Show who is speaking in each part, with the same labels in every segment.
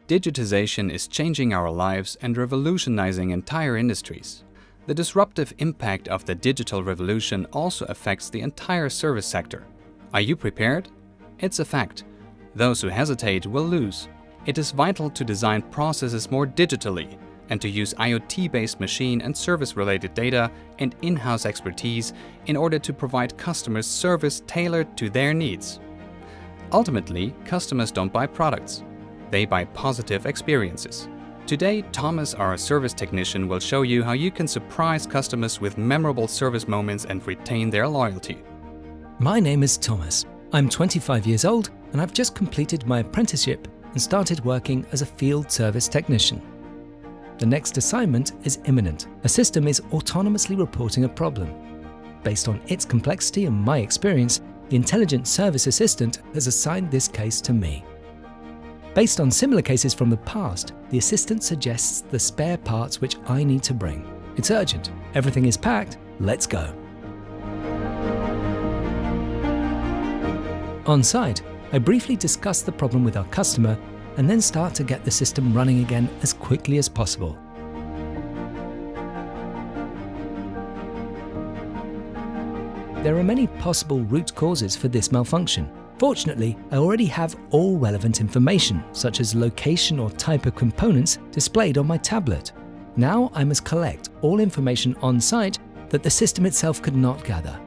Speaker 1: Digitization is changing our lives and revolutionizing entire industries. The disruptive impact of the digital revolution also affects the entire service sector. Are you prepared? It's a fact. Those who hesitate will lose. It is vital to design processes more digitally and to use IoT-based machine and service-related data and in-house expertise in order to provide customers service tailored to their needs. Ultimately, customers don't buy products. They buy positive experiences. Today, Thomas, our service technician, will show you how you can surprise customers with memorable service moments and retain their loyalty.
Speaker 2: My name is Thomas. I'm 25 years old and I've just completed my apprenticeship and started working as a field service technician. The next assignment is imminent. A system is autonomously reporting a problem. Based on its complexity and my experience, the intelligent service assistant has assigned this case to me. Based on similar cases from the past, the assistant suggests the spare parts which I need to bring. It's urgent. Everything is packed. Let's go. On site, I briefly discuss the problem with our customer and then start to get the system running again as quickly as possible. There are many possible root causes for this malfunction. Fortunately, I already have all relevant information, such as location or type of components, displayed on my tablet. Now I must collect all information on site that the system itself could not gather.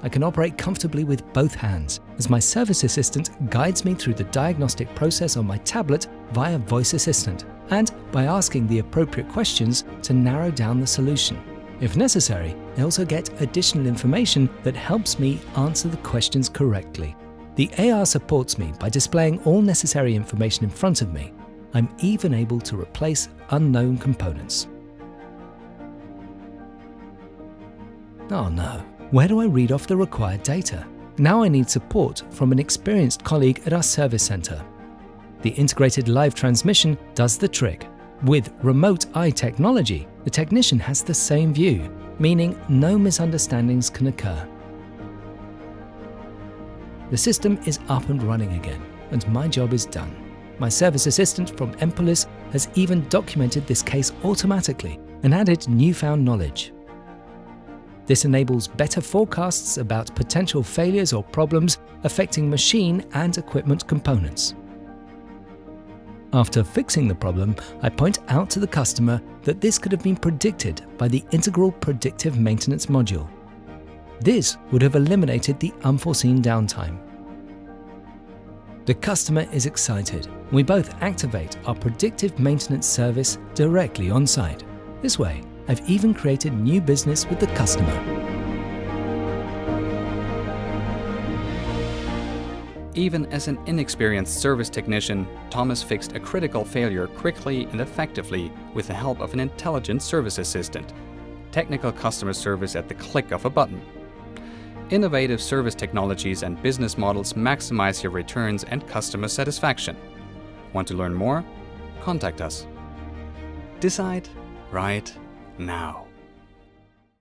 Speaker 2: I can operate comfortably with both hands, as my service assistant guides me through the diagnostic process on my tablet via voice assistant, and by asking the appropriate questions to narrow down the solution. If necessary, I also get additional information that helps me answer the questions correctly. The AR supports me by displaying all necessary information in front of me. I'm even able to replace unknown components. Oh no, where do I read off the required data? Now I need support from an experienced colleague at our service center. The integrated live transmission does the trick. With remote eye technology, the technician has the same view, meaning no misunderstandings can occur. The system is up and running again, and my job is done. My service assistant from Empolis has even documented this case automatically and added newfound knowledge. This enables better forecasts about potential failures or problems affecting machine and equipment components. After fixing the problem, I point out to the customer that this could have been predicted by the integral predictive maintenance module. This would have eliminated the unforeseen downtime. The customer is excited. We both activate our predictive maintenance service directly on site. This way, I've even created new business with the customer.
Speaker 1: Even as an inexperienced service technician, Thomas fixed a critical failure quickly and effectively with the help of an intelligent service assistant. Technical customer service at the click of a button. Innovative service technologies and business models maximize your returns and customer satisfaction. Want to learn more? Contact us. Decide right now.